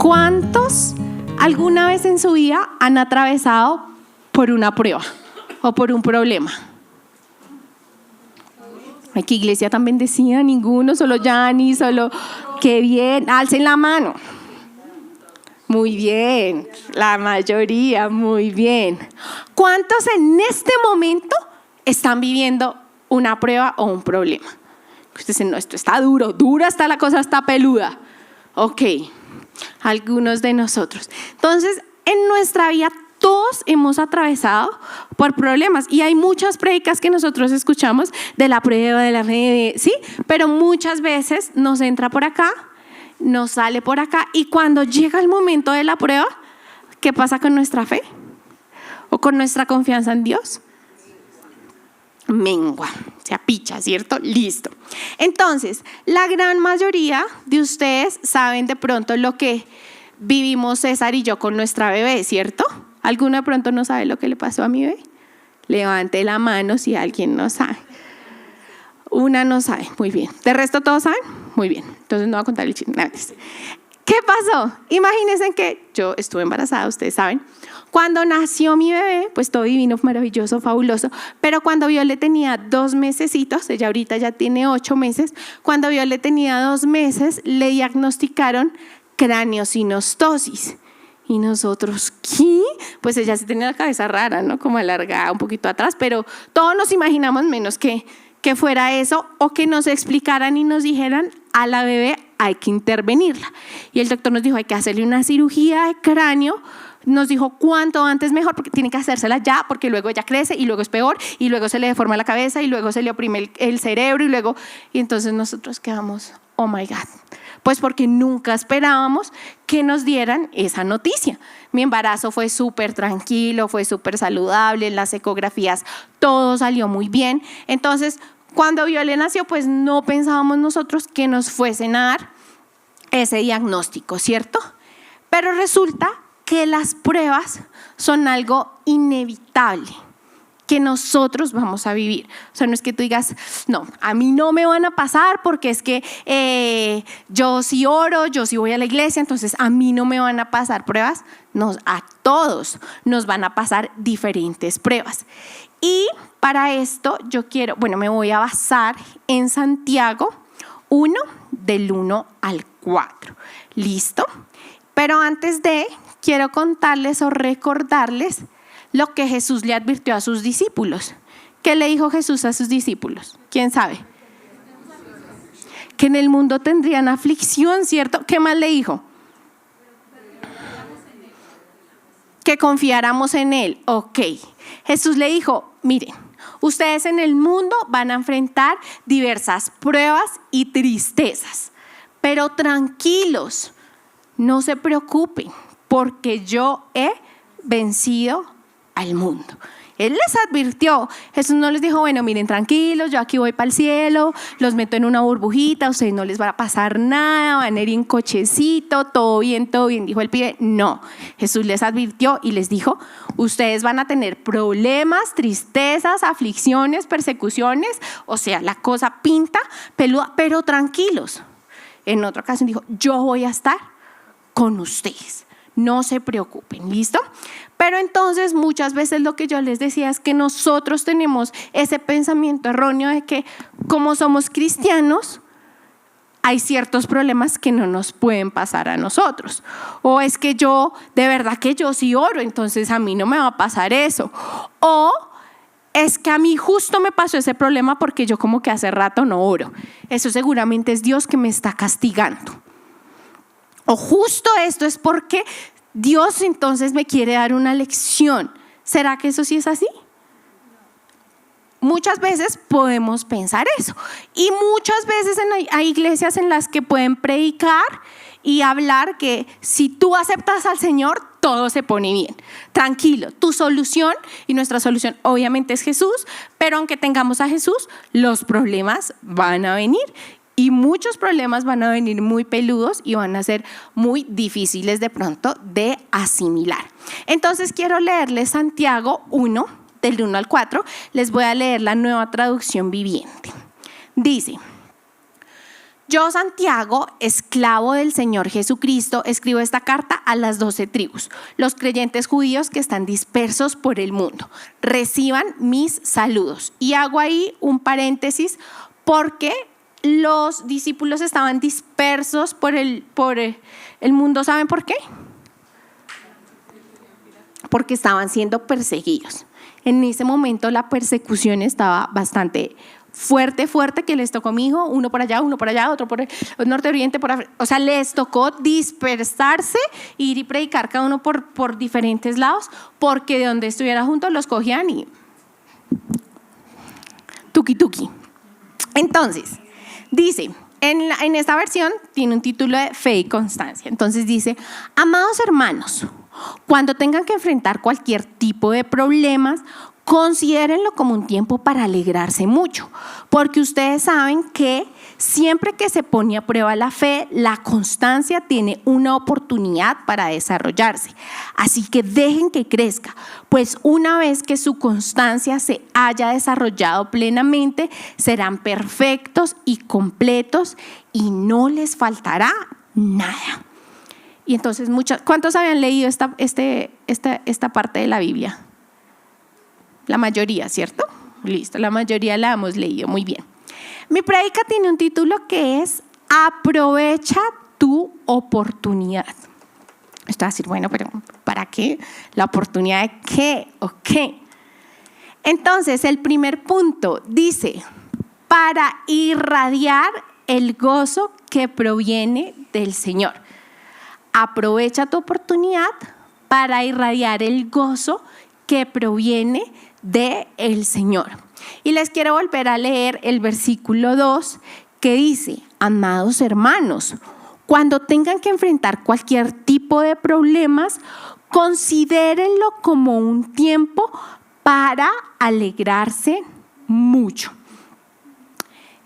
¿Cuántos alguna vez en su vida han atravesado por una prueba o por un problema? Aquí iglesia tan bendecida, ninguno, solo Yani, solo, qué bien, alcen la mano. Muy bien, la mayoría, muy bien. ¿Cuántos en este momento están viviendo una prueba o un problema? Ustedes dicen, no, esto está duro, dura está la cosa, está peluda. Ok, algunos de nosotros. Entonces, en nuestra vida todos hemos atravesado por problemas y hay muchas prédicas que nosotros escuchamos de la prueba, de la fe, ¿sí? Pero muchas veces nos entra por acá, nos sale por acá y cuando llega el momento de la prueba, ¿qué pasa con nuestra fe? ¿O con nuestra confianza en Dios? Mengua, se apicha, ¿cierto? Listo. Entonces, la gran mayoría de ustedes saben de pronto lo que vivimos César y yo con nuestra bebé, ¿cierto? ¿Alguno de pronto no sabe lo que le pasó a mi bebé? Levante la mano si alguien no sabe. Una no sabe, muy bien. ¿De resto todos saben? Muy bien. Entonces no voy a contar el chisme. ¿Qué pasó? Imagínense que yo estuve embarazada, ustedes saben. Cuando nació mi bebé, pues todo divino, maravilloso, fabuloso. Pero cuando Viole tenía 2 mesecitos, ella ahorita ya tiene 8 meses. Cuando Viole tenía 2 meses, le diagnosticaron craneosinostosis. Y nosotros, ¿qué? Pues ella sí tenía la cabeza rara, ¿no? Como alargada, un poquito atrás, pero todos nos imaginamos menos que fuera eso o que nos explicaran y nos dijeran a la bebé hay que intervenirla. Y el doctor nos dijo hay que hacerle una cirugía de cráneo. Nos dijo cuanto antes mejor porque tiene que hacérsela ya porque luego ella crece y luego es peor y luego se le deforma la cabeza y luego se le oprime el cerebro y entonces nosotros quedamos, oh my God. Pues porque nunca esperábamos que nos dieran esa noticia. Mi embarazo fue súper tranquilo, fue súper saludable, en las ecografías todo salió muy bien. Entonces, cuando Viole nació, pues no pensábamos nosotros que nos fuesen a dar ese diagnóstico, ¿cierto? Pero resulta que las pruebas son algo inevitable que nosotros vamos a vivir. O sea, no es que tú digas, no, a mí no me van a pasar porque es que yo sí oro, yo sí voy a la iglesia, entonces a mí no me van a pasar pruebas. No, a todos nos van a pasar diferentes pruebas. Y para esto me voy a basar en Santiago 1, del 1 al 4. ¿Listo? Pero antes quiero contarles o recordarles lo que Jesús le advirtió a sus discípulos. ¿Qué le dijo Jesús a sus discípulos? ¿Quién sabe? Que en el mundo tendrían aflicción, ¿cierto? ¿Qué más le dijo? Que confiáramos en Él. Ok. Jesús le dijo, miren, ustedes en el mundo van a enfrentar diversas pruebas y tristezas, pero tranquilos, no se preocupen, porque yo he vencido al mundo. Él les advirtió. Jesús no les dijo, bueno, miren, tranquilos, yo aquí voy para el cielo, los meto en una burbujita, a ustedes no les va a pasar nada, van a ir en cochecito, todo bien, dijo el pibe. No, Jesús les advirtió y les dijo, ustedes van a tener problemas, tristezas, aflicciones, persecuciones, o sea, la cosa pinta, peluda, pero tranquilos. En otra ocasión dijo, yo voy a estar con ustedes. No se preocupen, ¿listo? Pero entonces muchas veces lo que yo les decía es que nosotros tenemos ese pensamiento erróneo de que como somos cristianos hay ciertos problemas que no nos pueden pasar a nosotros. O es que de verdad que yo sí oro, entonces a mí no me va a pasar eso. O es que a mí justo me pasó ese problema porque yo como que hace rato no oro. Eso seguramente es Dios que me está castigando. O justo esto es porque Dios entonces me quiere dar una lección. ¿Será que eso sí es así? Muchas veces podemos pensar eso. Y muchas veces hay iglesias en las que pueden predicar y hablar que si tú aceptas al Señor, todo se pone bien. Tranquilo, tu solución y nuestra solución obviamente es Jesús, pero aunque tengamos a Jesús, los problemas van a venir. Y muchos problemas van a venir muy peludos y van a ser muy difíciles de pronto de asimilar. Entonces quiero leerles Santiago 1, del 1 al 4. Les voy a leer la Nueva Traducción Viviente. Dice, Yo, Santiago, esclavo del Señor Jesucristo, escribo esta carta a las 12 tribus, los creyentes judíos que están dispersos por el mundo. Reciban mis saludos. Y hago ahí un paréntesis porque los discípulos estaban dispersos por el mundo. ¿Saben por qué? Porque estaban siendo perseguidos. En ese momento la persecución estaba bastante fuerte, que les tocó, mi hijo, uno por allá, otro por el norte, oriente, o sea, les tocó dispersarse, ir y predicar cada uno por diferentes lados, porque de donde estuviera juntos los cogían y tuki. Entonces, dice, en esta versión tiene un título de fe y constancia. Entonces dice: amados hermanos, cuando tengan que enfrentar cualquier tipo de problemas, considérenlo como un tiempo para alegrarse mucho, porque ustedes saben que siempre que se pone a prueba la fe, la constancia tiene una oportunidad para desarrollarse. Así que dejen que crezca, pues una vez que su constancia se haya desarrollado plenamente, serán perfectos y completos y no les faltará nada. Y entonces, ¿cuántos habían leído esta parte de la Biblia? La mayoría, ¿cierto? Listo, la mayoría la hemos leído, muy bien. Mi prédica tiene un título que es Aprovecha tu oportunidad. Esto va a decir, bueno, pero ¿para qué? ¿La oportunidad de qué o qué? Entonces, el primer punto dice: para irradiar el gozo que proviene del Señor. Aprovecha tu oportunidad para irradiar el gozo que proviene del Señor. Y les quiero volver a leer el versículo 2 que dice: amados hermanos, cuando tengan que enfrentar cualquier tipo de problemas, considérenlo como un tiempo para alegrarse mucho.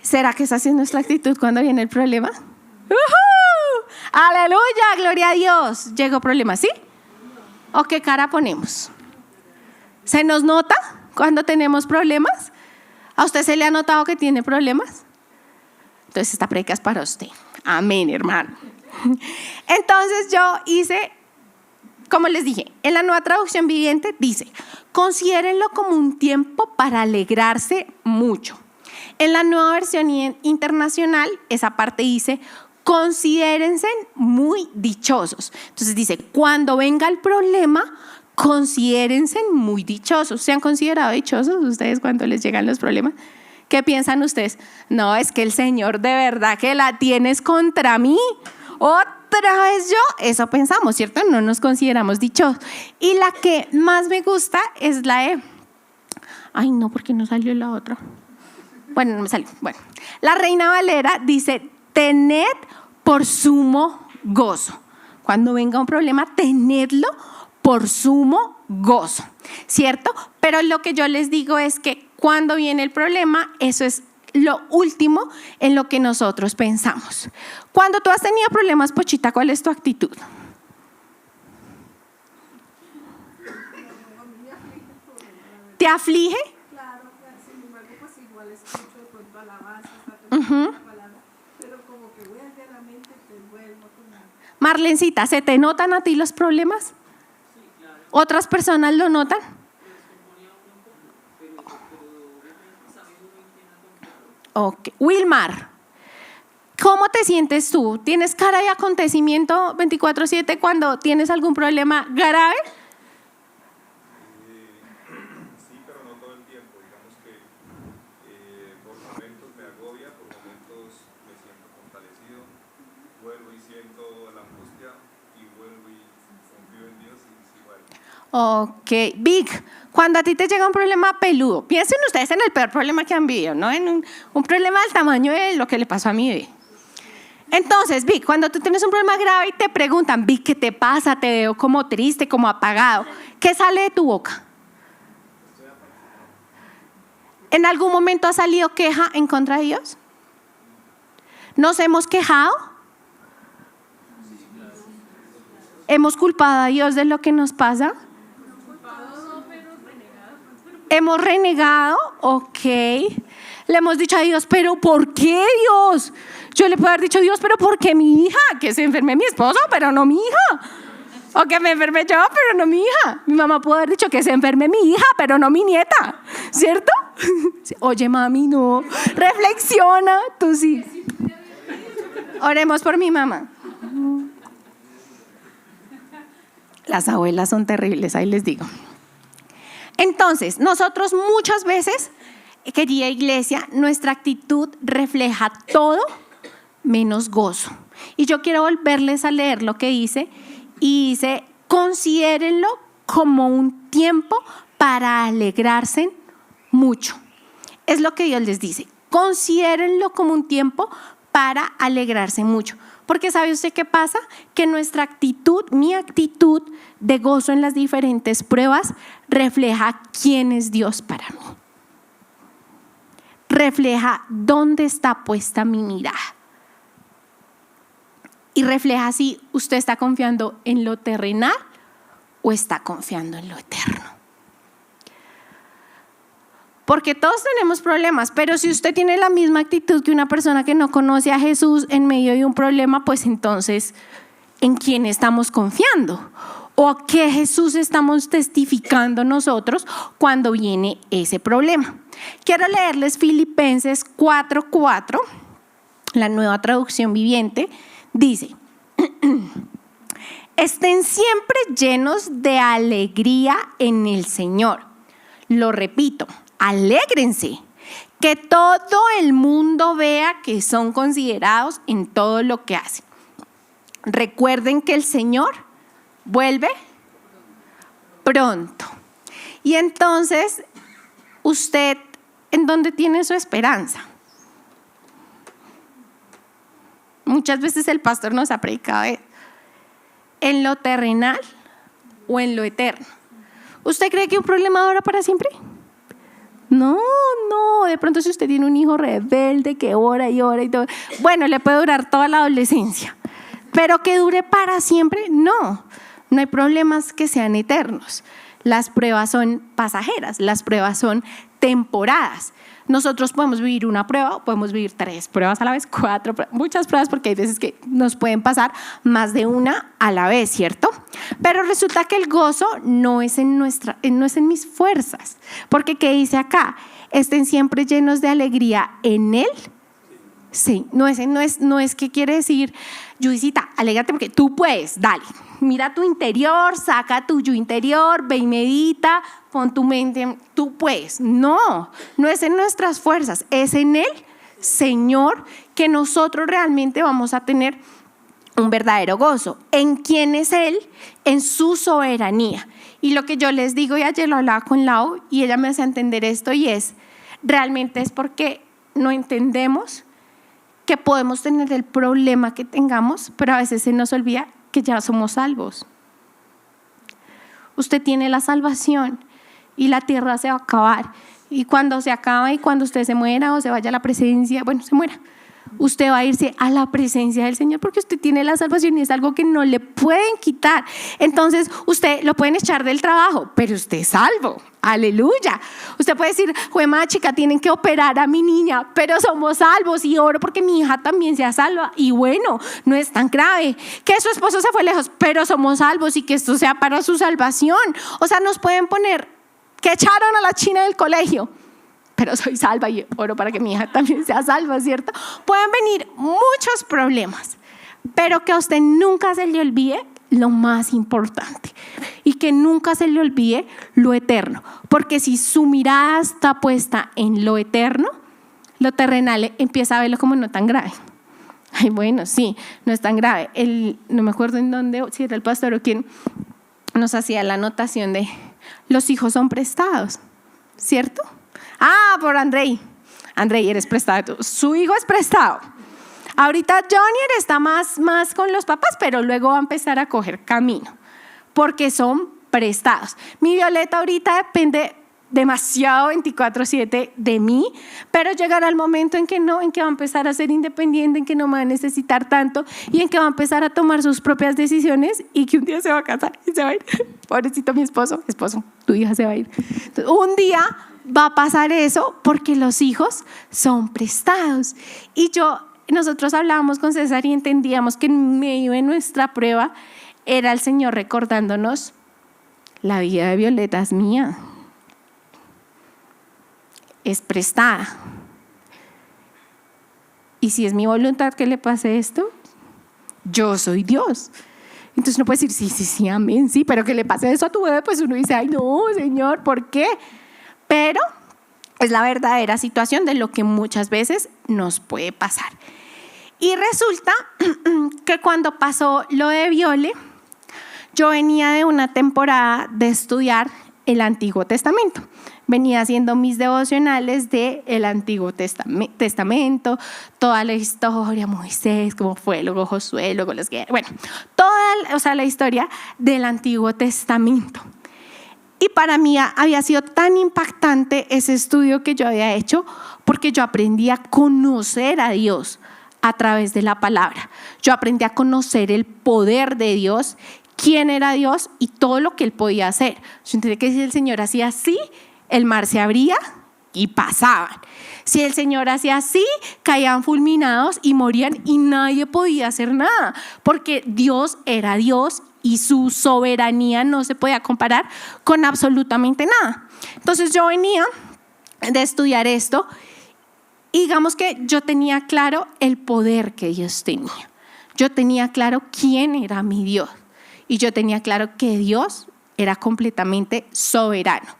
¿Será que esa es nuestra actitud cuando viene el problema? ¡Aleluya! ¡Gloria a Dios! ¿Llegó problema, sí? ¿O qué cara ponemos? ¿Se nos nota cuando tenemos problemas? ¿A usted se le ha notado que tiene problemas? Entonces esta prédica es para usted. Amén, hermano. Entonces yo hice, como les dije, en la Nueva Traducción Viviente dice: considérenlo como un tiempo para alegrarse mucho. En la Nueva Versión Internacional, esa parte dice: considérense muy dichosos. Entonces dice: cuando venga el problema, considérense muy dichosos. ¿Se han considerado dichosos ustedes cuando les llegan los problemas? ¿Qué piensan ustedes? No, es que el Señor de verdad que la tienes contra mí. ¿Otra vez yo? Eso pensamos, ¿cierto? No nos consideramos dichosos. Y la que más me gusta es la de... Ay, no, porque no salió la otra. Bueno, no me salió. Bueno, la Reina Valera dice: tened por sumo gozo. Cuando venga un problema, tenedlo por sumo gozo, ¿cierto? Pero lo que yo les digo es que cuando viene el problema, eso es lo último en lo que nosotros pensamos. Cuando tú has tenido problemas, Pochita, ¿cuál es tu actitud? ¿Te aflige? Claro, sin embargo, pues igual escucho de pronto alabanza, una palabra, pero como que vuelve a la mente, te vuelvo a tomar. Marlencita, ¿se te notan a ti los problemas? ¿Otras personas lo notan? Ok. Wilmar, ¿cómo te sientes tú? ¿Tienes cara de acontecimiento 24/7 cuando tienes algún problema grave? Sí, pero no todo el tiempo. Digamos que por momentos me agobia, por momentos me siento fortalecido, vuelvo y siento la angustia y vuelvo y confío en Dios y sigo ahí. Ok, Vic, cuando a ti te llega un problema peludo, piensen ustedes en el peor problema que han vivido, ¿no? En un problema del tamaño de lo que le pasó a mi bebé. Entonces, Vic, cuando tú tienes un problema grave y te preguntan: Vic, ¿qué te pasa? Te veo como triste, como apagado. ¿Qué sale de tu boca? ¿En algún momento ha salido queja en contra de Dios? ¿Nos hemos quejado? ¿Hemos culpado a Dios de lo que nos pasa? ¿Hemos renegado? Ok. le hemos dicho a Dios, pero ¿por qué, Dios? Yo le puedo haber dicho a Dios, pero ¿por qué mi hija? Que se enferme mi esposo, pero no mi hija. O que me enferme yo, pero no mi hija. Mi mamá pudo haber dicho que se enferme mi hija, pero no mi nieta, ¿cierto? Oye, mami, no. Reflexiona, tú sí. Oremos por mi mamá. Las abuelas son terribles, ahí les digo. Entonces, nosotros muchas veces, querida iglesia, nuestra actitud refleja todo menos gozo. Y yo quiero volverles a leer lo que dice, y dice, considérenlo como un tiempo para alegrarse mucho. Es lo que Dios les dice, considérenlo como un tiempo para alegrarse mucho. Porque ¿sabe usted qué pasa? Que nuestra actitud, mi actitud de gozo en las diferentes pruebas refleja quién es Dios para mí. Refleja dónde está puesta mi mirada. Y refleja si usted está confiando en lo terrenal o está confiando en lo eterno. Porque todos tenemos problemas, pero si usted tiene la misma actitud que una persona que no conoce a Jesús en medio de un problema, pues entonces, ¿en quién estamos confiando? ¿O a qué Jesús estamos testificando nosotros cuando viene ese problema? Quiero leerles Filipenses 4:4, la Nueva Traducción Viviente. Dice, estén siempre llenos de alegría en el Señor. Lo repito, alégrense, que todo el mundo vea que son considerados en todo lo que hacen. Recuerden que el Señor vuelve pronto. Y entonces, ¿usted en dónde tiene su esperanza? Muchas veces el pastor nos ha predicado en lo terrenal o en lo eterno. ¿Usted cree que un problema dura para siempre? No, de pronto si usted tiene un hijo rebelde que ora y ora y todo, bueno, le puede durar toda la adolescencia, pero que dure para siempre, no hay problemas que sean eternos. Las pruebas son pasajeras, las pruebas son temporadas. Nosotros podemos vivir una prueba, podemos vivir 3 pruebas a la vez, 4 pruebas, muchas pruebas, porque hay veces que nos pueden pasar más de una a la vez, ¿cierto? Pero resulta que el gozo no es en mis fuerzas, porque ¿qué dice acá? Estén siempre llenos de alegría en Él. Sí, no es que quiere decir, Yudicita, alégrate porque tú puedes, dale. Mira tu interior, saca tu yo interior, ve y medita, pon tu mente, tú puedes. No es en nuestras fuerzas, es en el Señor que nosotros realmente vamos a tener un verdadero gozo. ¿En quién es Él? En su soberanía. Y lo que yo les digo, y ayer lo hablaba con Lau y ella me hace entender esto, y realmente es porque no entendemos que podemos tener el problema que tengamos, pero a veces se nos olvida que ya somos salvos. Usted tiene la salvación y la tierra se va a acabar. Y cuando se acaba y cuando usted se muera o se vaya a la presencia, se muera, usted va a irse a la presencia del Señor porque usted tiene la salvación y es algo que no le pueden quitar. Entonces usted lo pueden echar del trabajo, pero usted es salvo. Aleluya. Usted puede decir, juema chica, tienen que operar a mi niña, pero somos salvos y oro porque mi hija también sea salva. Y bueno, no es tan grave. Que su esposo se fue lejos, pero somos salvos y que esto sea para su salvación. O sea, nos pueden poner que echaron a la china del colegio, pero soy salva y oro para que mi hija también sea salva, ¿cierto? Pueden venir muchos problemas, pero que a usted nunca se le olvide lo más importante y que nunca se le olvide lo eterno, porque si su mirada está puesta en lo eterno, lo terrenal empieza a verlo como no tan grave. Ay, bueno, sí, no es tan grave. No me acuerdo en dónde, si era el pastor o quién nos hacía la anotación de los hijos son prestados, ¿cierto? Por Andrei, eres prestado, su hijo es prestado. Ahorita Jonier está más con los papás, pero luego va a empezar a coger camino, porque son prestados. Mi Violeta ahorita depende demasiado 24/7 de mí, pero llegará el momento en que no, en que va a empezar a ser independiente, en que no me va a necesitar tanto y en que va a empezar a tomar sus propias decisiones y que un día se va a casar y se va a ir. Pobrecito mi esposo, tu hija se va a ir. Entonces, un día va a pasar eso porque los hijos son prestados. Y nosotros hablábamos con César y entendíamos que en medio de nuestra prueba era el Señor recordándonos: la vida de Violeta es mía, es prestada. Y si es mi voluntad que le pase esto, yo soy Dios. Entonces uno puede decir, sí, amén, sí, pero que le pase eso a tu bebé, pues uno dice, ay no, Señor, ¿por qué? Pero es la verdadera situación de lo que muchas veces nos puede pasar. Y resulta que cuando pasó lo de Viole, yo venía de una temporada de estudiar el Antiguo Testamento. Venía haciendo mis devocionales del Antiguo Testamento, toda la historia, Moisés, cómo fue, luego Josué, luego las guerras, bueno, toda la historia del Antiguo Testamento. Y para mí había sido tan impactante ese estudio que yo había hecho, porque yo aprendí a conocer a Dios a través de la palabra. Yo aprendí a conocer el poder de Dios, quién era Dios y todo lo que Él podía hacer. Yo entendí que si el Señor hacía así, el mar se abría y pasaban. Si el Señor hacía así, caían fulminados y morían y nadie podía hacer nada, porque Dios era Dios y su soberanía no se podía comparar con absolutamente nada. Entonces yo venía de estudiar esto y digamos que yo tenía claro el poder que Dios tenía. Yo tenía claro quién era mi Dios y yo tenía claro que Dios era completamente soberano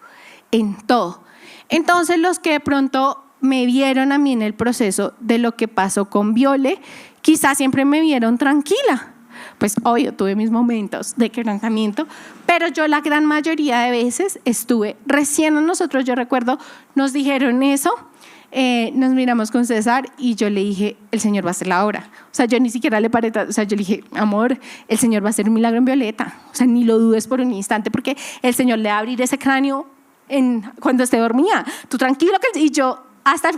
en todo. Entonces los que de pronto me vieron a mí en el proceso de lo que pasó con Viole, quizás siempre me vieron tranquila. Pues obvio, tuve mis momentos de quebrantamiento, pero yo la gran mayoría de veces estuve, recién a nosotros, yo recuerdo, nos dijeron eso, nos miramos con César y yo le dije, el Señor va a hacer la obra. O sea, yo ni siquiera le paré, o sea, yo le dije, amor, el Señor va a hacer un milagro en Violeta. O sea, ni lo dudes por un instante, porque el Señor le va a abrir ese cráneo cuando esté dormida. Tú tranquilo, y yo hasta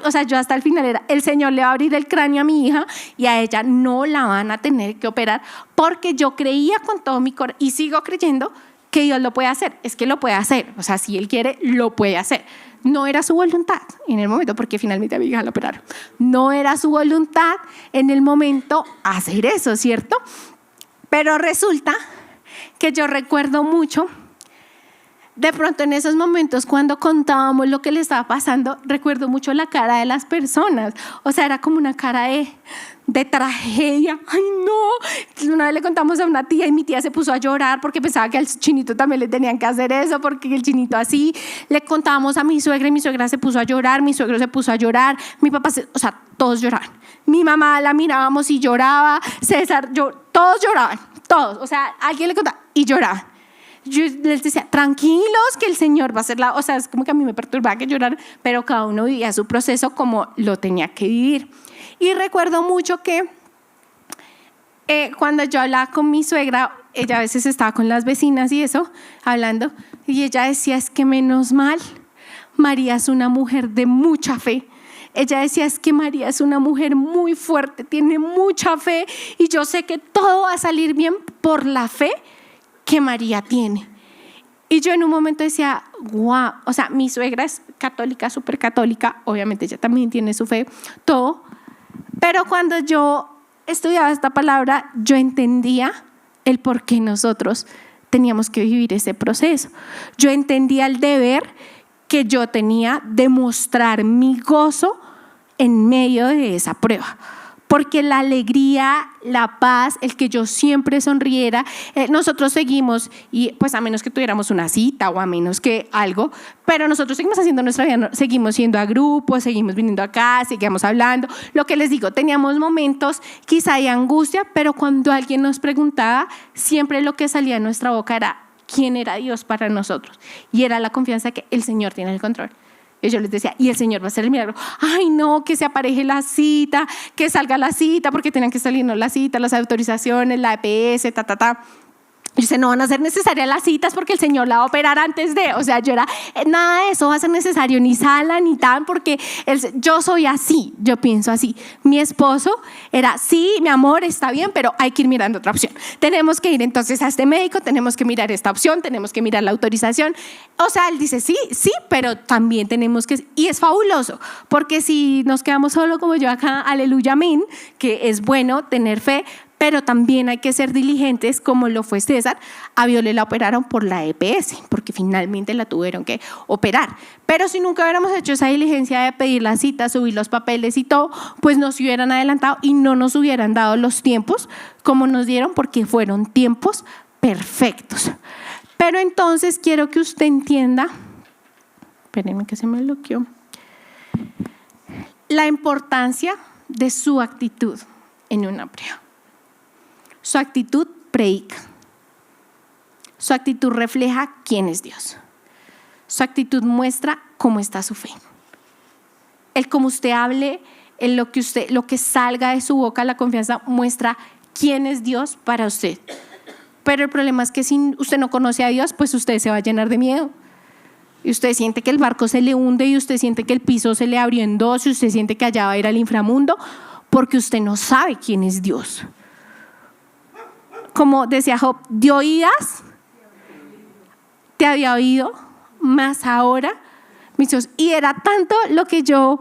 el final era, el Señor le va a abrir el cráneo a mi hija y a ella no la van a tener que operar, porque yo creía con todo mi corazón y sigo creyendo que Dios lo puede hacer. Es que lo puede hacer, o sea, si Él quiere, lo puede hacer. No era su voluntad en el momento, porque finalmente a mi hija la operaron. No era su voluntad en el momento hacer eso, ¿cierto? Pero resulta que yo recuerdo mucho, de pronto en esos momentos cuando contábamos lo que le estaba pasando, recuerdo mucho la cara de las personas. O sea, era como una cara de tragedia. Ay, no. Una vez le contamos a una tía y mi tía se puso a llorar porque pensaba que al chinito también le tenían que hacer eso, porque el chinito así. Le contábamos a mi suegra y mi suegra se puso a llorar, mi suegro se puso a llorar, mi papá, todos lloraban. Mi mamá la mirábamos y lloraba, César, todos lloraban, todos. O sea, alguien le contaba y lloraban. Yo les decía, tranquilos, que el Señor va a hacer o sea, es como que a mí me perturbaba que llorar, pero cada uno vivía su proceso como lo tenía que vivir. Y recuerdo mucho que cuando yo hablaba con mi suegra, ella a veces estaba con las vecinas y eso, hablando, y ella decía, es que menos mal, María es una mujer de mucha fe. Ella decía, es que María es una mujer muy fuerte, tiene mucha fe, y yo sé que todo va a salir bien por la fe que María tiene. Y yo en un momento decía, wow, o sea, mi suegra es católica, súper católica, obviamente ella también tiene su fe, todo, pero cuando yo estudiaba esta palabra, yo entendía el por qué nosotros teníamos que vivir ese proceso. Yo entendía el deber que yo tenía de mostrar mi gozo en medio de esa prueba. Porque la alegría, la paz, el que yo siempre sonriera, nosotros seguimos, y pues a menos que tuviéramos una cita o a menos que algo, pero nosotros seguimos haciendo nuestra vida, seguimos yendo a grupos, seguimos viniendo acá, seguimos hablando. Lo que les digo, teníamos momentos quizá de angustia, pero cuando alguien nos preguntaba, siempre lo que salía de nuestra boca era quién era Dios para nosotros, y era la confianza que el Señor tiene el control. Y yo les decía, y el Señor va a hacer el milagro. Ay, no, que se apareje la cita, que salga la cita, porque tenían que salirnos la cita, las autorizaciones, la EPS, Dice, no van a ser necesarias las citas porque el Señor la va a operar antes de, o sea, yo era, nada de eso va a ser necesario, ni sala, ni tan, porque yo soy así, yo pienso así. Mi esposo era, sí, mi amor, está bien, pero hay que ir mirando otra opción. Tenemos que ir entonces a este médico, tenemos que mirar esta opción, tenemos que mirar la autorización. O sea, él dice, sí, pero también tenemos que, y es fabuloso, porque si nos quedamos solo como yo acá, aleluya, amén, que es bueno tener fe, pero también hay que ser diligentes, como lo fue César. A Viole la operaron por la EPS, porque finalmente la tuvieron que operar. Pero si nunca hubiéramos hecho esa diligencia de pedir la cita, subir los papeles y todo, pues nos hubieran adelantado y no nos hubieran dado los tiempos como nos dieron, porque fueron tiempos perfectos. Pero entonces quiero que usted entienda, espérenme que se me bloqueó, la importancia de su actitud en una prueba. Su actitud predica. Su actitud refleja quién es Dios. Su actitud muestra cómo está su fe. El cómo usted hable, lo que salga de su boca, la confianza muestra quién es Dios para usted. Pero el problema es que si usted no conoce a Dios, pues usted se va a llenar de miedo. Y usted siente que el barco se le hunde, y usted siente que el piso se le abrió en dos, y usted siente que allá va a ir al inframundo, porque usted no sabe quién es Dios. Como decía Job, de oídas te había oído, más ahora mis ojos. Y era tanto lo que yo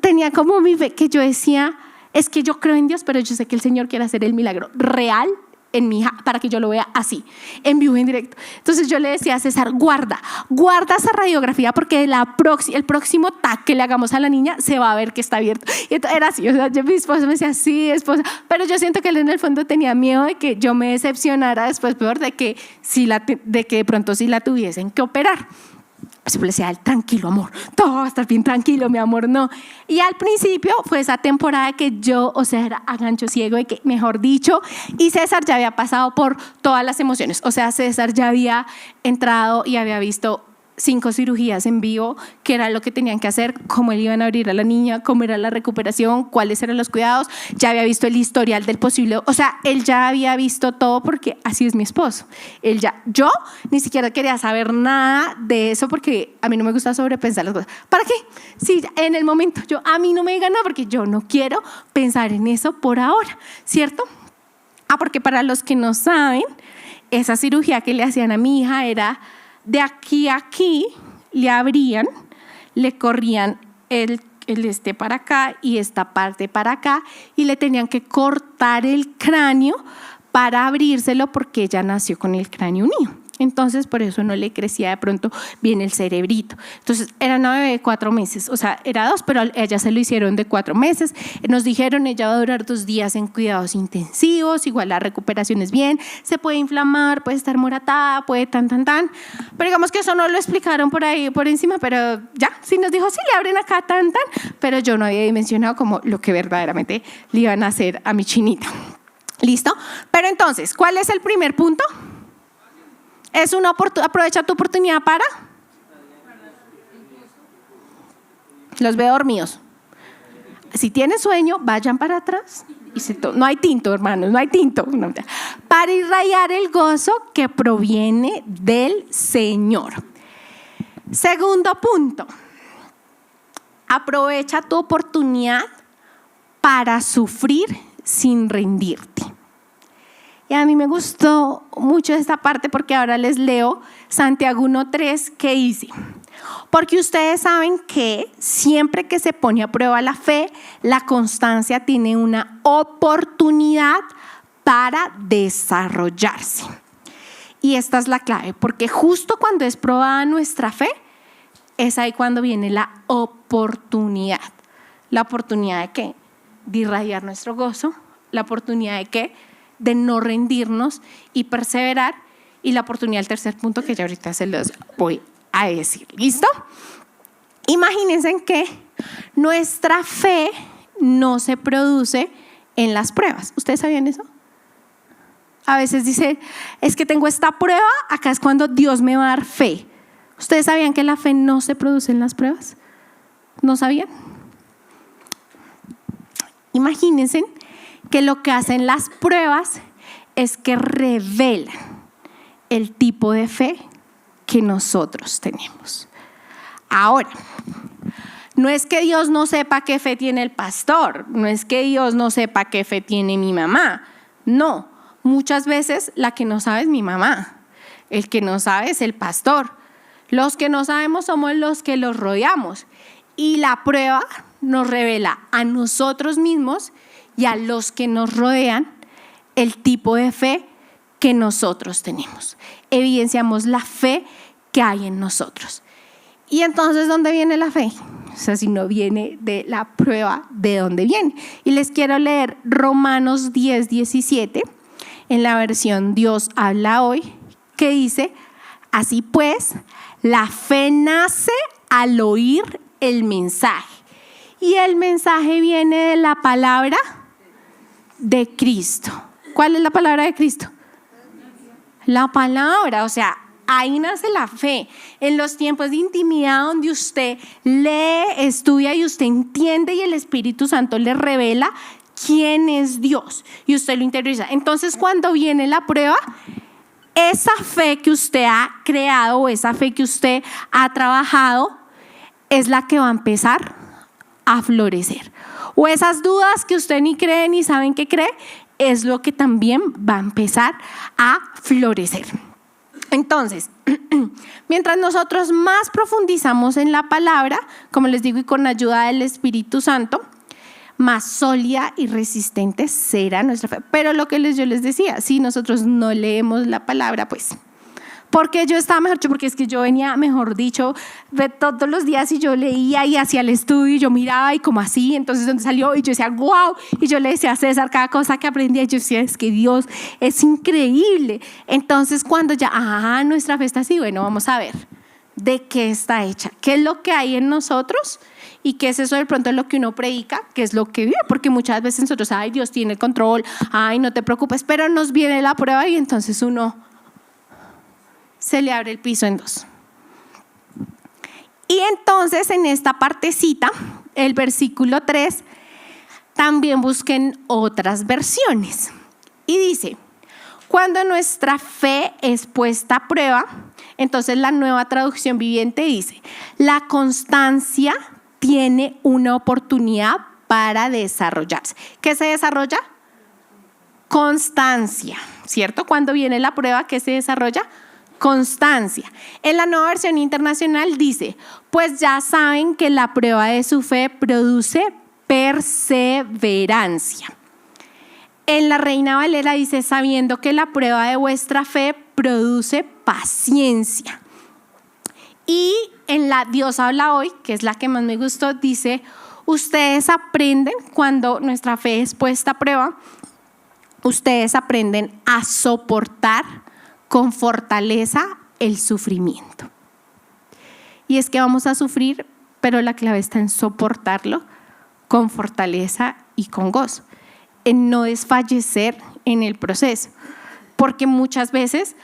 tenía como mi fe, que yo decía, es que yo creo en Dios, pero yo sé que el Señor quiere hacer el milagro real en mi hija para que yo lo vea así, en vivo, en directo. Entonces yo le decía a César, guarda esa radiografía, porque el próximo TAC que le hagamos a la niña se va a ver que está abierto. Y entonces era así, o sea, mi esposo me decía, sí, esposa, pero yo siento que él en el fondo tenía miedo de que yo me decepcionara después, peor, de que de pronto sí la tuviesen que operar. Pues le decía, tranquilo, amor, todo va a estar bien, tranquilo, mi amor, no. Y al principio fue esa temporada que yo, o sea, era a gancho ciego, de que, mejor dicho, y César ya había pasado por todas las emociones. O sea, César ya había entrado y había visto 5 cirugías en vivo, qué era lo que tenían que hacer, cómo le iban a abrir a la niña, cómo era la recuperación, cuáles eran los cuidados. Ya había visto el historial del posible, o sea, él ya había visto todo, porque así es mi esposo. Yo ni siquiera quería saber nada de eso, porque a mí no me gusta sobrepensar las cosas. ¿Para qué? Si en el momento a mí no me digan nada, porque yo no quiero pensar en eso por ahora, ¿cierto? Porque para los que no saben, esa cirugía que le hacían a mi hija era de aquí a aquí, le abrían, le corrían el para acá y esta parte para acá, y le tenían que cortar el cráneo para abrírselo, porque ella nació con el cráneo unido. Entonces por eso no le crecía de pronto bien el cerebrito. Entonces era una bebé de 4 meses, o sea, era 2, pero a ella se lo hicieron de 4 meses. Nos dijeron, ella va a durar 2 días en cuidados intensivos, igual la recuperación es bien, se puede inflamar, puede estar moratada, puede tan. Pero digamos que eso no lo explicaron por ahí, por encima, pero ya, sí nos dijo, sí, le abren acá, tan, pero yo no había dimensionado como lo que verdaderamente le iban a hacer a mi chinita. ¿Listo? Pero entonces, ¿cuál es el primer punto? Es aprovecha tu oportunidad para. Los veo dormidos. Si tienen sueño, vayan para atrás. No hay tinto, hermanos, no hay tinto. No. Para irradiar el gozo que proviene del Señor. Segundo punto. Aprovecha tu oportunidad para sufrir sin rendirte. Y a mí me gustó mucho esta parte, porque ahora les leo Santiago 1:3, que dice: porque ustedes saben que siempre que se pone a prueba la fe, la constancia tiene una oportunidad para desarrollarse. Y esta es la clave, porque justo cuando es probada nuestra fe, es ahí cuando viene la oportunidad. ¿La oportunidad de qué? De irradiar nuestro gozo, la oportunidad de qué? De no rendirnos y perseverar, y la oportunidad del tercer punto, que ya ahorita se los voy a decir. ¿Listo? Imagínense en que nuestra fe no se produce en las pruebas. ¿Ustedes sabían eso? A veces dice, es que tengo esta prueba, acá es cuando Dios me va a dar fe. ¿Ustedes sabían que la fe no se produce en las pruebas? ¿No sabían? Imagínense que lo que hacen las pruebas es que revelan el tipo de fe que nosotros tenemos. Ahora, no es que Dios no sepa qué fe tiene el pastor, no es que Dios no sepa qué fe tiene mi mamá. No, muchas veces la que no sabe es mi mamá, el que no sabe es el pastor. Los que no sabemos somos los que los rodeamos. Y la prueba nos revela a nosotros mismos y a los que nos rodean el tipo de fe que nosotros tenemos. Evidenciamos la fe que hay en nosotros. Y entonces, ¿dónde viene la fe? O sea, si no viene de la prueba, ¿de dónde viene? Y les quiero leer Romanos 10:17 en la versión Dios habla hoy, que dice: así pues, la fe nace al oír el mensaje. Y el mensaje viene de la palabra de Cristo. ¿Cuál es la palabra de Cristo? La palabra, o sea, ahí nace la fe. En los tiempos de intimidad donde usted lee, estudia y usted entiende y el Espíritu Santo le revela quién es Dios y usted lo interioriza. Entonces, cuando viene la prueba, esa fe que usted ha creado o esa fe que usted ha trabajado es la que va a empezar a florecer. O esas dudas que usted ni cree ni saben que cree, es lo que también va a empezar a florecer. Entonces, mientras nosotros más profundizamos en la palabra, como les digo, y con la ayuda del Espíritu Santo, más sólida y resistente será nuestra fe. Pero lo que yo les decía, si nosotros no leemos la palabra, pues, porque yo estaba mejor, porque es que yo venía, mejor dicho, de todos los días y yo leía y hacía el estudio y yo miraba y como así, entonces donde salió y yo decía, wow, y yo le decía a César cada cosa que aprendía y yo decía, es que Dios es increíble. Entonces cuando ya, nuestra fe está así, bueno, vamos a ver de qué está hecha, qué es lo que hay en nosotros y qué es eso de pronto lo que uno predica, qué es lo que vive, porque muchas veces nosotros, ay, Dios tiene el control, ay, no te preocupes, pero nos viene la prueba y entonces uno se le abre el piso en dos. Y entonces en esta partecita, el versículo 3, también busquen otras versiones. Y dice, cuando nuestra fe es puesta a prueba, entonces la Nueva Traducción Viviente dice, la constancia tiene una oportunidad para desarrollarse. ¿Qué se desarrolla? Constancia, ¿cierto? Cuando viene la prueba, ¿qué se desarrolla? Constancia. En la Nueva Versión Internacional dice, pues ya saben que la prueba de su fe produce perseverancia. En la Reina Valera dice, sabiendo que la prueba de vuestra fe produce paciencia. Y en la Dios habla hoy, que es la que más me gustó, dice, ustedes aprenden cuando nuestra fe es puesta a prueba, ustedes aprenden a soportar con fortaleza el sufrimiento. Y es que vamos a sufrir, pero la clave está en soportarlo con fortaleza y con gozo, en no desfallecer en el proceso, porque muchas veces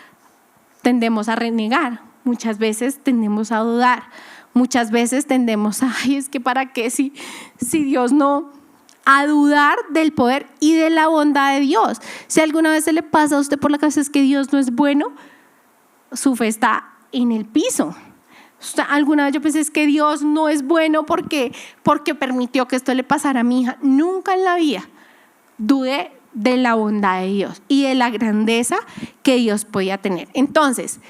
tendemos a renegar, muchas veces tendemos a dudar, muchas veces tendemos a, ay, es que para qué si Dios no, a dudar del poder y de la bondad de Dios. Si alguna vez se le pasa a usted por la cabeza es que Dios no es bueno, su fe está en el piso. Alguna vez yo pensé es que Dios no es bueno porque permitió que esto le pasara a mi hija. Nunca en la vida dudé de la bondad de Dios y de la grandeza que Dios podía tener. Entonces,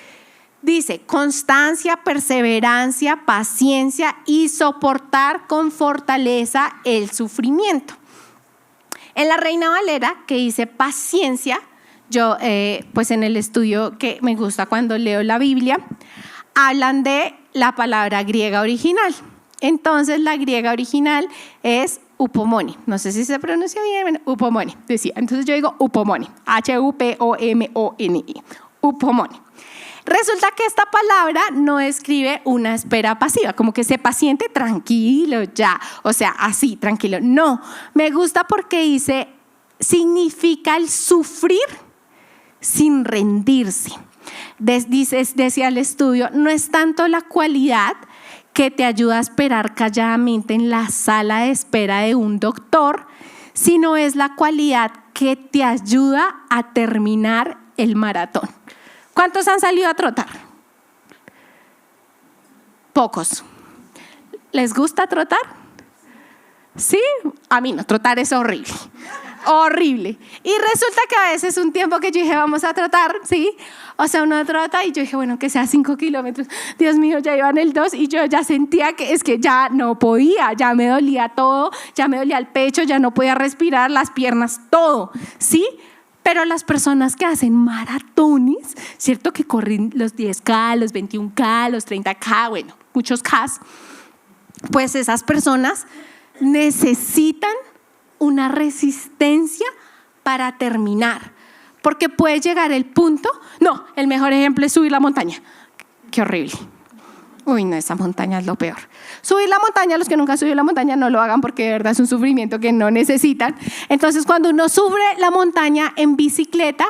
dice constancia, perseverancia, paciencia y soportar con fortaleza el sufrimiento. En la Reina Valera, que dice paciencia, yo pues en el estudio que me gusta cuando leo la Biblia, hablan de la palabra griega original. Entonces la griega original es upomoni. No sé si se pronuncia bien, upomoni, decía. Entonces yo digo upomoni, H-U-P-O-M-O-N-I, upomoni. Resulta que esta palabra no describe una espera pasiva, como que se paciente, tranquilo, ya, o sea, así, tranquilo. No, me gusta porque dice, significa el sufrir sin rendirse. Decía el estudio, no es tanto la cualidad que te ayuda a esperar calladamente en la sala de espera de un doctor, sino es la cualidad que te ayuda a terminar el maratón. ¿Cuántos han salido a trotar? Pocos. ¿Les gusta trotar? Sí, a mí no, trotar es horrible. Horrible. Y resulta que a veces un tiempo que yo dije, vamos a trotar, ¿sí? O sea, uno trota y yo dije, bueno, que sea 5 kilómetros. Dios mío, ya iban el 2 y yo ya sentía que es que ya no podía, ya me dolía todo, ya me dolía el pecho, ya no podía respirar, las piernas, todo, ¿sí? Pero las personas que hacen maratones, ¿cierto? Que corren los 10K, los 21K, los 30K, bueno, muchos Ks, pues esas personas necesitan una resistencia para terminar, porque puede llegar el punto, no, el mejor ejemplo es subir la montaña, qué horrible, uy no, esa montaña es lo peor. Subir la montaña, los que nunca han subido la montaña no lo hagan porque de verdad es un sufrimiento que no necesitan. Entonces cuando uno sube la montaña en bicicleta,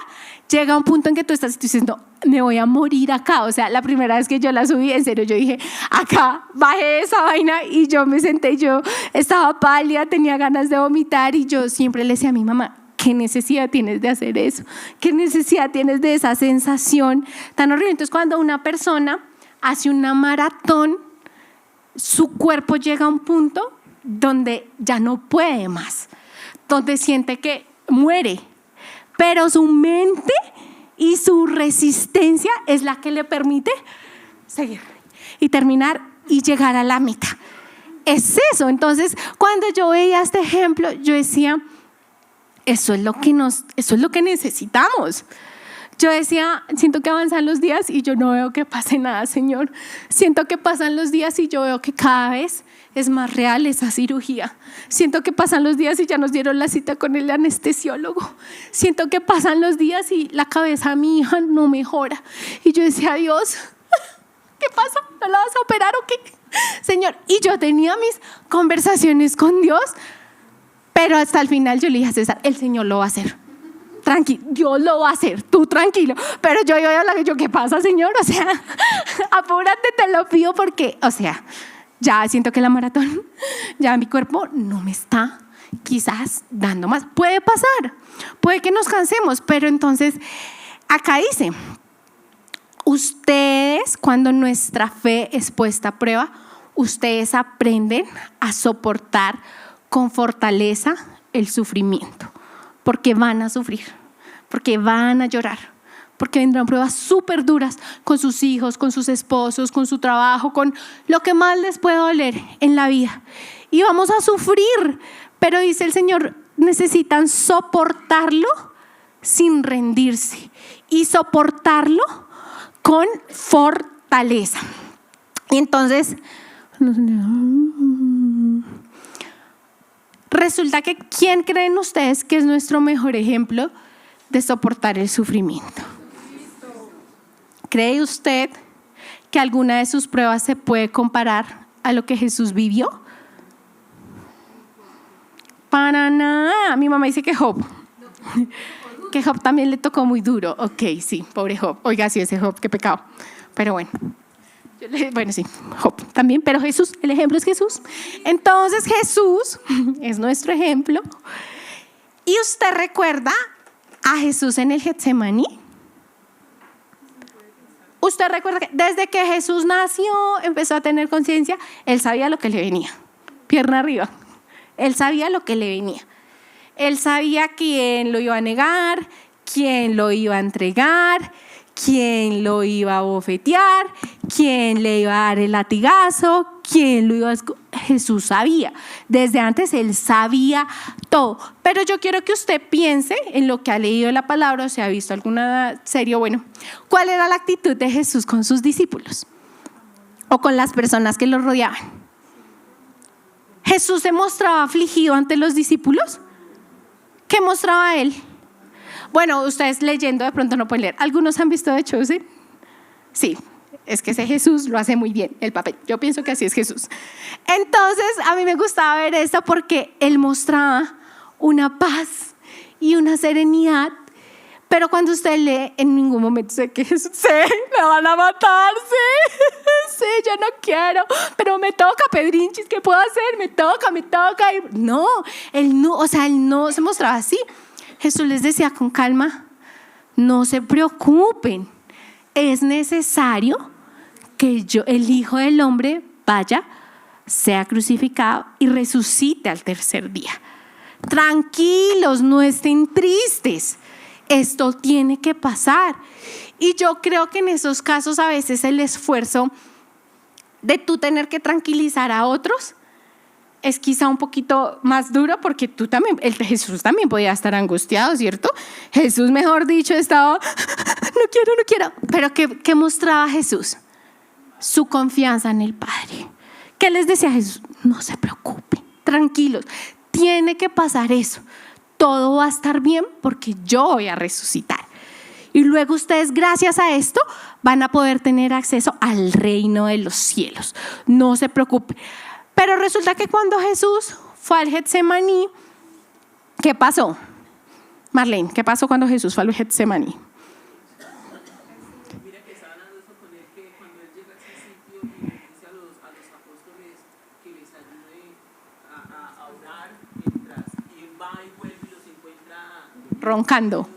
llega un punto en que tú estás diciendo, me voy a morir acá. O sea, la primera vez que yo la subí, en serio, yo dije, acá, bajé esa vaina y yo me senté, yo estaba pálida, tenía ganas de vomitar y yo siempre le decía a mi mamá, ¿qué necesidad tienes de hacer eso? ¿Qué necesidad tienes de esa sensación tan horrible? Entonces, cuando una persona hace una maratón, su cuerpo llega a un punto donde ya no puede más, donde siente que muere, pero su mente y su resistencia es la que le permite seguir y terminar y llegar a la meta. Es eso. Entonces, cuando yo veía este ejemplo, yo decía, eso es lo que necesitamos. Yo decía, siento que avanzan los días y yo no veo que pase nada, Señor. Siento que pasan los días y yo veo que cada vez es más real esa cirugía. Siento que pasan los días y ya nos dieron la cita con el anestesiólogo. Siento que pasan los días y la cabeza de mi hija no mejora. Y yo decía, Dios, ¿qué pasa? ¿No la vas a operar o qué? Señor, y yo tenía mis conversaciones con Dios, pero hasta el final yo le dije a César, el Señor lo va a hacer. Tranquilo, Dios lo va a hacer, tú tranquilo. Pero yo iba a hablar, ¿qué pasa, Señor? O sea, apúrate, te lo pido porque, o sea, ya siento que la maratón, ya mi cuerpo no me está quizás dando más. Puede pasar, puede que nos cansemos, pero entonces acá dice, ustedes cuando nuestra fe es puesta a prueba, ustedes aprenden a soportar con fortaleza el sufrimiento. Porque van a sufrir, porque van a llorar, porque vendrán pruebas súper duras con sus hijos, con sus esposos, con su trabajo, con lo que más les puede doler en la vida. Y vamos a sufrir, pero dice el Señor, necesitan soportarlo sin rendirse y soportarlo con fortaleza. Y entonces, resulta que ¿quién creen ustedes que es nuestro mejor ejemplo de soportar el sufrimiento? ¿Cree usted que alguna de sus pruebas se puede comparar a lo que Jesús vivió? Para nada. Mi mamá dice que Job. Que Job también le tocó muy duro. Ok, sí, pobre Job. Oiga, sí, ese Job, qué pecado. Pero bueno. Bueno, sí, Job también, pero Jesús, el ejemplo es Jesús. Entonces Jesús es nuestro ejemplo. ¿Y usted recuerda a Jesús en el Getsemaní? ¿Usted recuerda que desde que Jesús nació, empezó a tener conciencia, él sabía lo que le venía? Pierna arriba. Él sabía lo que le venía. Él sabía quién lo iba a negar, quién lo iba a entregar, quién lo iba a bofetear, quién le iba a dar el latigazo, quién lo iba a... Jesús sabía, desde antes él sabía todo. Pero yo quiero que usted piense en lo que ha leído la palabra o si ha visto alguna serie. Bueno, ¿cuál era la actitud de Jesús con sus discípulos o con las personas que lo rodeaban? ¿Jesús se mostraba afligido ante los discípulos? ¿Qué mostraba él? Bueno, ustedes leyendo de pronto no pueden leer. ¿Algunos han visto The Chosen? Sí, es que ese Jesús lo hace muy bien, el papel. Yo pienso que así es Jesús. Entonces, a mí me gustaba ver esto porque él mostraba una paz y una serenidad. Pero cuando usted lee, en ningún momento sé que Jesús, sí, me van a matar, sí, yo no quiero, pero me toca, Pedrinchis, ¿qué puedo hacer? Me toca. No, él no se mostraba así. Jesús les decía con calma, no se preocupen, es necesario que el Hijo del Hombre vaya, sea crucificado y resucite al tercer día. Tranquilos, no estén tristes. Esto tiene que pasar. Y yo creo que en esos casos a veces el esfuerzo de tú tener que tranquilizar a otros es quizá un poquito más duro, porque tú también, Jesús también podía estar angustiado, ¿cierto? Jesús, mejor dicho, estaba, no quiero. Pero ¿qué mostraba Jesús? Su confianza en el Padre. ¿Qué les decía Jesús? No se preocupen, tranquilos, tiene que pasar eso. Todo va a estar bien porque yo voy a resucitar. Y luego ustedes, gracias a esto, van a poder tener acceso al reino de los cielos. No se preocupen. Pero resulta que cuando Jesús fue al Getsemaní, ¿qué pasó? Marlene, ¿qué pasó cuando Jesús fue al Getsemaní? Mira que está hablando eso con él, que cuando él llega a ese sitio y le dice a los apóstoles que les ayude a orar, mientras y él va y vuelve y los encuentra Roncando.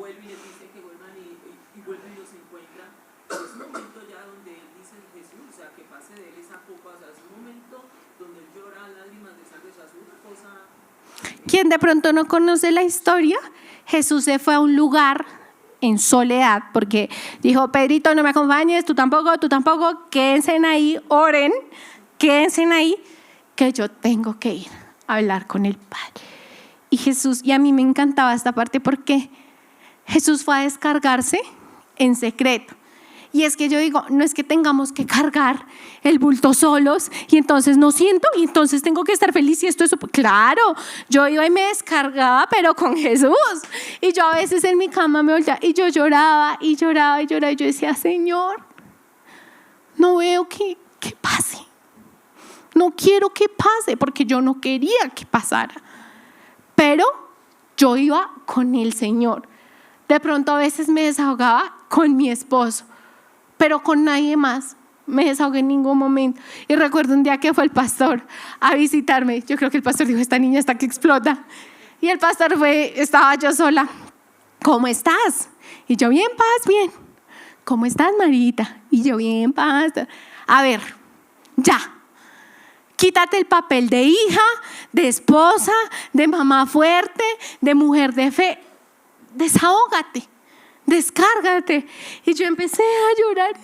vuelve y les dice que vuelvan y vuelve y los encuentra. Es un momento ya donde él dice Jesús, o sea, que pase de él esa copa, o sea, es un momento donde él llora lágrimas de sangre, o sea, es una cosa. Quien de pronto no conoce la historia, Jesús se fue a un lugar en soledad, porque dijo, Pedrito, no me acompañes, tú tampoco, quédense ahí, oren, quédense ahí, que yo tengo que ir a hablar con el Padre. Y Jesús, y a mí me encantaba esta parte porque Jesús fue a descargarse en secreto. Y es que yo digo, no es que tengamos que cargar el bulto solos y entonces no siento y entonces tengo que estar feliz y esto, eso. Claro, yo iba y me descargaba, pero con Jesús. Y yo a veces en mi cama me volteaba y yo lloraba y yo decía, Señor, no veo que pase. No quiero que pase porque yo no quería que pasara. Pero yo iba con el Señor. De pronto a veces me desahogaba con mi esposo, pero con nadie más me desahogué en ningún momento. Y recuerdo un día que fue el pastor a visitarme. Yo creo que el pastor dijo, esta niña está que explota. Y el pastor estaba yo sola. ¿Cómo estás? Y yo, bien, paz, bien. ¿Cómo estás, Marita? Y yo, bien, paz. A ver, ya. Quítate el papel de hija, de esposa, de mamá fuerte, de mujer de fe. Desahógate. Descárgate. Y yo empecé a llorar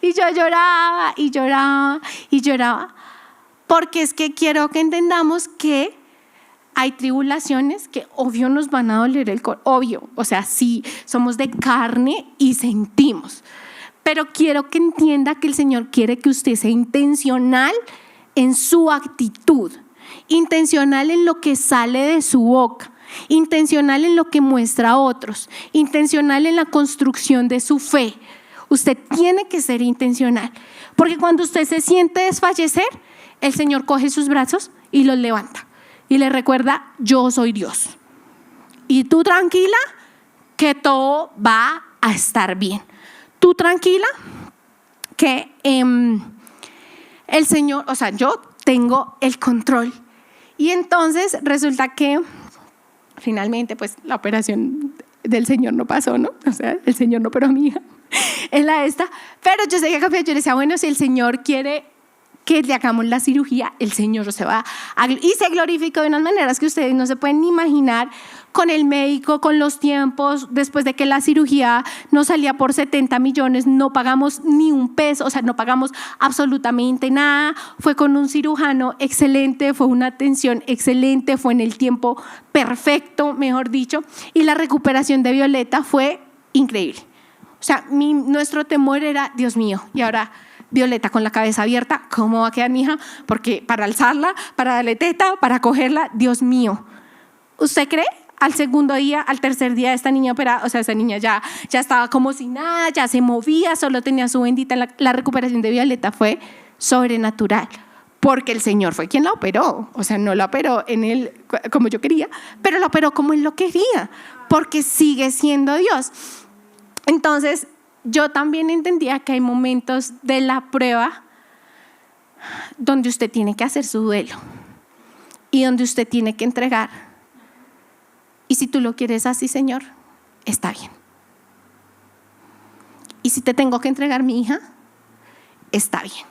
y yo lloraba, porque es que quiero que entendamos que hay tribulaciones que obvio nos van a doler el corazón, obvio, o sea, sí, somos de carne y sentimos, pero quiero que entienda que el Señor quiere que usted sea intencional en su actitud, intencional en lo que sale de su boca, intencional en lo que muestra a otros, intencional en la construcción de su fe. Usted tiene que ser intencional, porque cuando usted se siente desfallecer, el Señor coge sus brazos y los levanta y le recuerda, yo soy Dios y tú tranquila que todo va a estar bien, tú tranquila que el Señor, o sea, yo tengo el control. Y entonces resulta que finalmente, pues la operación del Señor no pasó, ¿no? O sea, el Señor no operó a mi hija en la esta. Pero yo sé que yo le decía, bueno, si el Señor quiere que le hagamos la cirugía, el Señor se va y se glorificó de unas maneras que ustedes no se pueden ni imaginar, con el médico, con los tiempos. Después de que la cirugía nos salía por 70 millones, no pagamos ni un peso, o sea, no pagamos absolutamente nada. Fue con un cirujano excelente, fue una atención excelente, fue en el tiempo perfecto, mejor dicho, y la recuperación de Violeta fue increíble. O sea, nuestro temor era, Dios mío, y ahora Violeta con la cabeza abierta, ¿cómo va a quedar mi hija? Porque para alzarla, para darle teta, para cogerla, Dios mío. ¿Usted cree? Al segundo día, al tercer día, esta niña operada, o sea, esa niña ya estaba como si nada, ya se movía, solo tenía su bendita. La recuperación de Violeta fue sobrenatural, porque el Señor fue quien la operó. O sea, no la operó en él como yo quería, pero la operó como él lo quería, porque sigue siendo Dios. Entonces, yo también entendía que hay momentos de la prueba donde usted tiene que hacer su duelo y donde usted tiene que entregar. Y si tú lo quieres así, Señor, está bien. y si te tengo que entregar mi hija, está bien.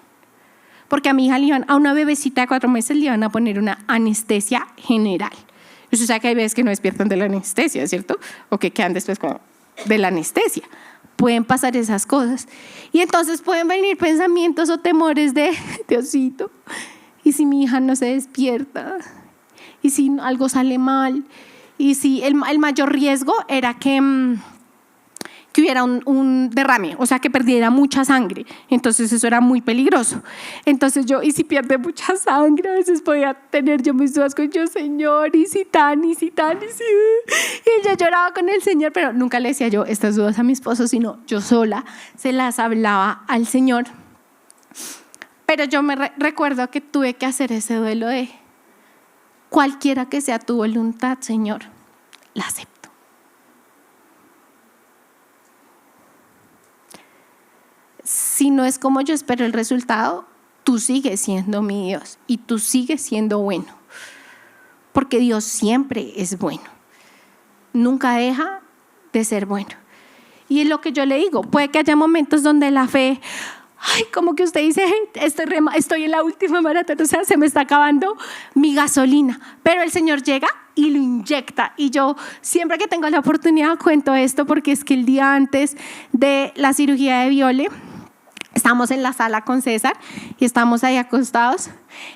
Porque a mi hija a una bebecita de 4 meses le iban a poner una anestesia general. Usted sabe que hay veces que no despiertan de la anestesia, ¿cierto? O que quedan después de la anestesia. Pueden pasar esas cosas. Y entonces pueden venir pensamientos o temores de, Diosito, ¿y si mi hija no se despierta? ¿Y si algo sale mal? Y si el mayor riesgo era que hubiera un derrame, o sea, que perdiera mucha sangre. Entonces eso era muy peligroso. Entonces yo, y si pierde mucha sangre, a veces podía tener yo mis dudas con yo, Señor, y si tan. Y yo lloraba con el Señor, pero nunca le decía yo estas dudas a mi esposo, sino yo sola se las hablaba al Señor. Pero yo me recuerdo que tuve que hacer ese duelo de cualquiera que sea tu voluntad, Señor, la acepto. Si no es como yo espero el resultado, tú sigues siendo mi Dios y tú sigues siendo bueno, porque Dios siempre es bueno, nunca deja de ser bueno. Y es lo que yo le digo, puede que haya momentos donde la fe, como que usted dice, estoy en la última maratón, o sea, se me está acabando mi gasolina, pero el Señor llega y lo inyecta. Y yo siempre que tengo la oportunidad cuento esto, porque es que el día antes de la cirugía de Viole, estábamos en la sala con César y estábamos ahí acostados.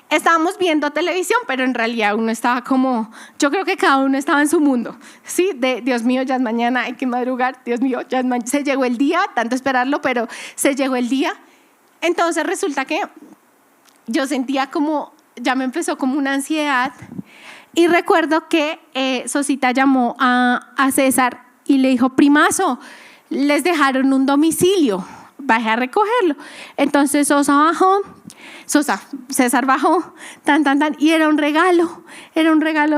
Estábamos viendo televisión, pero en realidad uno estaba como, yo creo que cada uno estaba en su mundo, ¿sí? De Dios mío, ya es mañana, hay que madrugar, Dios mío, ya es mañana. Se llegó el día, tanto esperarlo, pero se llegó el día. Entonces resulta que yo sentía como, ya me empezó como una ansiedad. Y recuerdo que Sosita llamó a César y le dijo, primazo, les dejaron un domicilio, bajé a recogerlo. Entonces César bajó, y era un regalo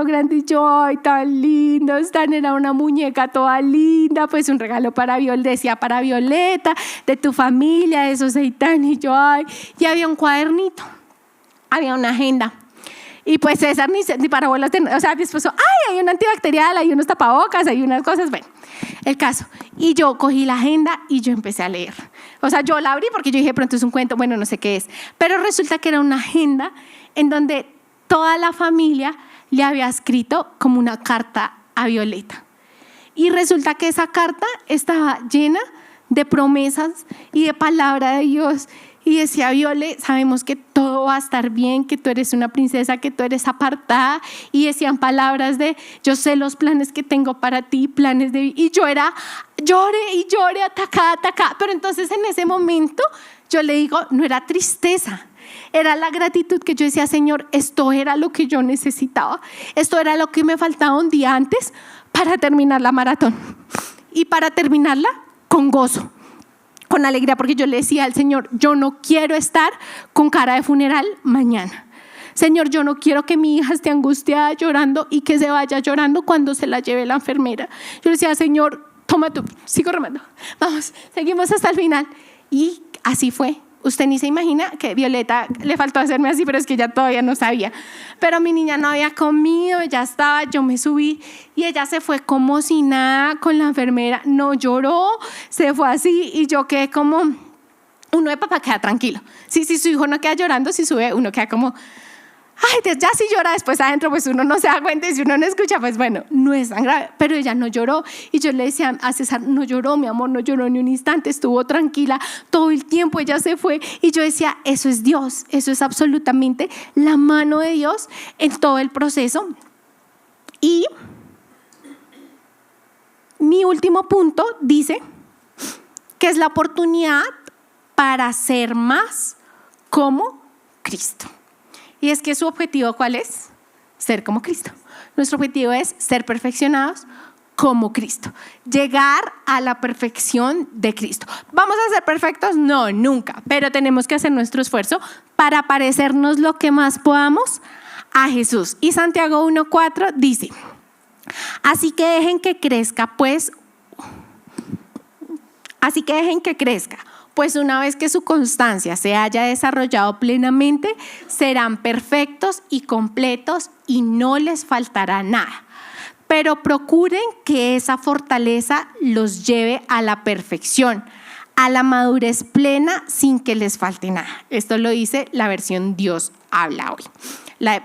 grande. Y yo, ay, tan lindo, era una muñeca toda linda, pues un regalo para decía para Violeta, de tu familia, de Sosita. Y yo, ay, y había un cuadernito, había una agenda. Y pues César ni para bolas, o sea, mi esposo, hay un antibacterial, hay unos tapabocas, hay unas cosas, bueno, el caso. Y yo cogí la agenda y yo empecé a leer. O sea, yo la abrí porque yo dije, pronto es un cuento, bueno, no sé qué es. Pero resulta que era una agenda en donde toda la familia le había escrito como una carta a Violeta. Y resulta que esa carta estaba llena de promesas y de palabra de Dios. Y decía, Viole, sabemos que todo va a estar bien, que tú eres una princesa, que tú eres apartada. Y decían palabras de, yo sé los planes que tengo para ti, planes de... Y yo lloré, atacada. Pero entonces en ese momento yo le digo, no era tristeza, era la gratitud que yo decía, Señor, esto era lo que yo necesitaba. Esto era lo que me faltaba un día antes para terminar la maratón. Y para terminarla con gozo, con alegría, porque yo le decía al Señor, yo no quiero estar con cara de funeral mañana. Señor, yo no quiero que mi hija esté angustiada llorando y que se vaya llorando cuando se la lleve la enfermera. Yo le decía, Señor, toma tú, sigo remando, vamos, seguimos hasta el final. Y así fue. Usted ni se imagina que Violeta le faltó hacerme así, pero es que ella todavía no sabía. Pero mi niña no había comido, ella estaba, yo me subí y ella se fue como si nada con la enfermera, no lloró, se fue así y yo quedé como, uno de papá queda tranquilo. Si su hijo no queda llorando, si sube, uno queda como, ay, ya si llora después adentro, pues uno no se da cuenta y si uno no escucha, pues bueno, no es tan grave. Pero ella no lloró y yo le decía a César, no lloró, mi amor, no lloró ni un instante, estuvo tranquila todo el tiempo, ella se fue. Y yo decía, eso es Dios, eso es absolutamente la mano de Dios en todo el proceso. Y mi último punto dice que es la oportunidad para ser más como Cristo. Y es que su objetivo, ¿cuál es? Ser como Cristo. Nuestro objetivo es ser perfeccionados como Cristo. Llegar a la perfección de Cristo. ¿Vamos a ser perfectos? No, nunca. Pero tenemos que hacer nuestro esfuerzo para parecernos lo que más podamos a Jesús. Y Santiago 1:4 dice, así que dejen que crezca, pues una vez que su constancia se haya desarrollado plenamente, serán perfectos y completos y no les faltará nada. Pero procuren que esa fortaleza los lleve a la perfección, a la madurez plena sin que les falte nada. Esto lo dice la versión Dios habla hoy.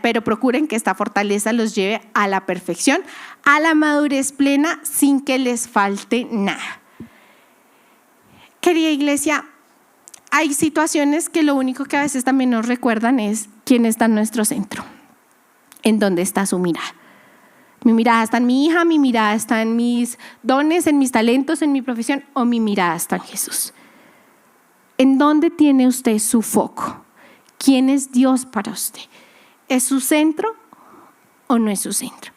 Pero procuren que esta fortaleza los lleve a la perfección, a la madurez plena sin que les falte nada. Querida iglesia, hay situaciones que lo único que a veces también nos recuerdan es quién está en nuestro centro, en dónde está su mirada. Mi mirada está en mi hija, mi mirada está en mis dones, en mis talentos, en mi profesión, o mi mirada está en Jesús. ¿En dónde tiene usted su foco? ¿Quién es Dios para usted? ¿Es su centro o no es su centro?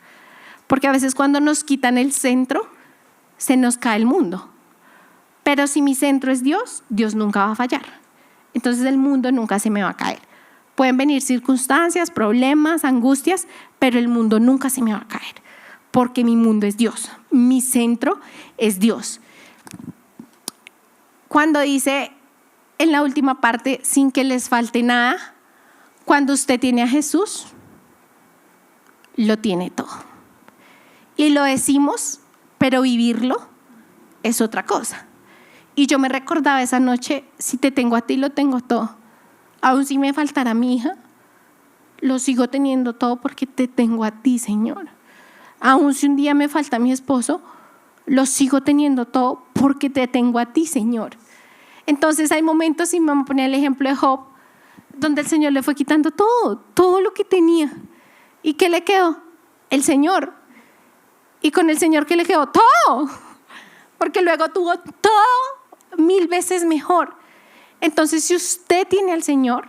Porque a veces cuando nos quitan el centro, se nos cae el mundo. Pero si mi centro es Dios, Dios nunca va a fallar. Entonces el mundo nunca se me va a caer. Pueden venir circunstancias, problemas, angustias, pero el mundo nunca se me va a caer. Porque mi mundo es Dios. Mi centro es Dios. Cuando dice en la última parte, sin que les falte nada, cuando usted tiene a Jesús, lo tiene todo. Y lo decimos, pero vivirlo es otra cosa. Y yo me recordaba esa noche, si te tengo a ti, lo tengo todo. Aun si me faltara mi hija, lo sigo teniendo todo porque te tengo a ti, Señor. Aun si un día me falta mi esposo, lo sigo teniendo todo porque te tengo a ti, Señor. Entonces hay momentos, y me voy a poner el ejemplo de Job, donde el Señor le fue quitando todo lo que tenía. ¿Y qué le quedó? El Señor. Y con el Señor, ¿qué le quedó? Todo. Porque luego tuvo todo 1000 veces mejor. Entonces, si usted tiene al Señor,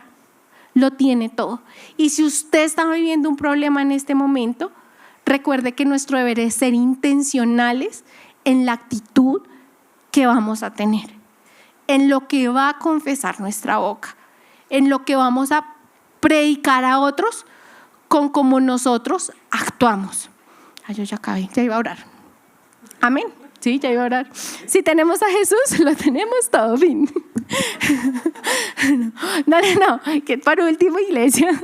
lo tiene todo. Y si usted está viviendo un problema en este momento, recuerde que nuestro deber es ser intencionales en la actitud que vamos a tener, en lo que va a confesar nuestra boca, en lo que vamos a predicar a otros con cómo nosotros actuamos. Yo ya acabé, ya iba a orar. Amén. Sí, ya iba a orar. Si tenemos a Jesús, lo tenemos todo, fin. No, que por último, iglesia.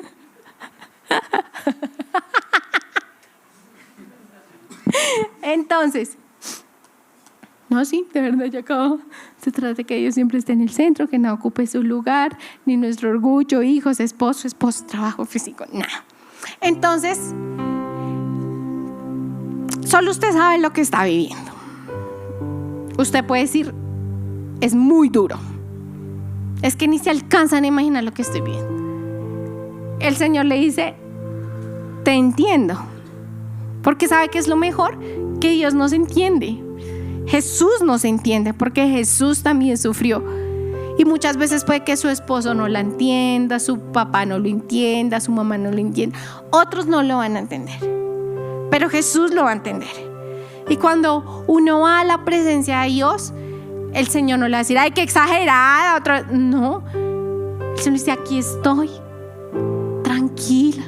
Entonces, no, sí, de verdad ya acabo. Se trata de que Dios siempre esté en el centro, que no ocupe su lugar, ni nuestro orgullo, hijos, esposo, trabajo físico, nada. Entonces, solo usted sabe lo que está viviendo. Usted puede decir, es muy duro. Es que ni se alcanzan a imaginar lo que estoy viendo. El Señor le dice, te entiendo. Porque sabe que es lo mejor, que Dios nos entiende. Jesús nos entiende, porque Jesús también sufrió. Y muchas veces puede que su esposo no la entienda, su papá no lo entienda, su mamá no lo entienda. Otros no lo van a entender. Pero Jesús lo va a entender. Y cuando uno va a la presencia de Dios, el Señor no le va a decir, ay, qué exagerada. No, el Señor dice, aquí estoy, tranquila,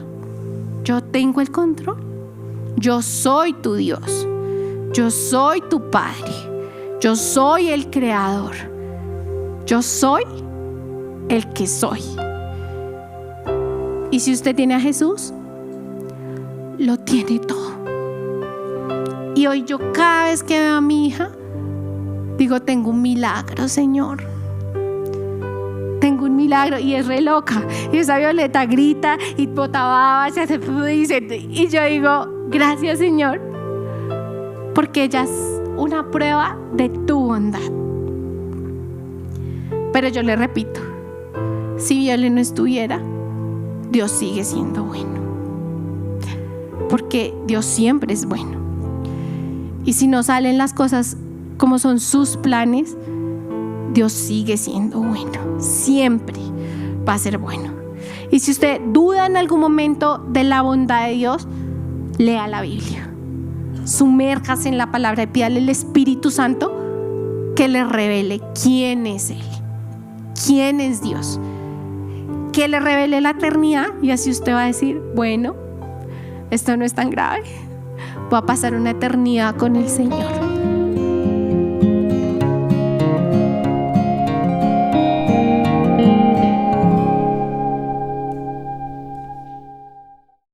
yo tengo el control. Yo soy tu Dios, yo soy tu Padre, yo soy el Creador, yo soy el que soy. Y si usted tiene a Jesús, lo tiene todo. Y hoy yo cada vez que veo a mi hija, digo, tengo un milagro, Señor. Tengo un milagro. Y es re loca. Y esa Violeta grita y bota babas y yo digo, gracias, Señor, porque ella es una prueba de tu bondad. Pero yo le repito, si Viole no estuviera, Dios sigue siendo bueno, porque Dios siempre es bueno. Y si no salen las cosas como son sus planes, Dios sigue siendo bueno, siempre va a ser bueno. Y si usted duda en algún momento de la bondad de Dios, lea la Biblia, sumérjase en la palabra y pídale al Espíritu Santo que le revele quién es Él, quién es Dios, que le revele la eternidad. Y así usted va a decir, bueno, esto no es tan grave, voy a pasar una eternidad con el Señor.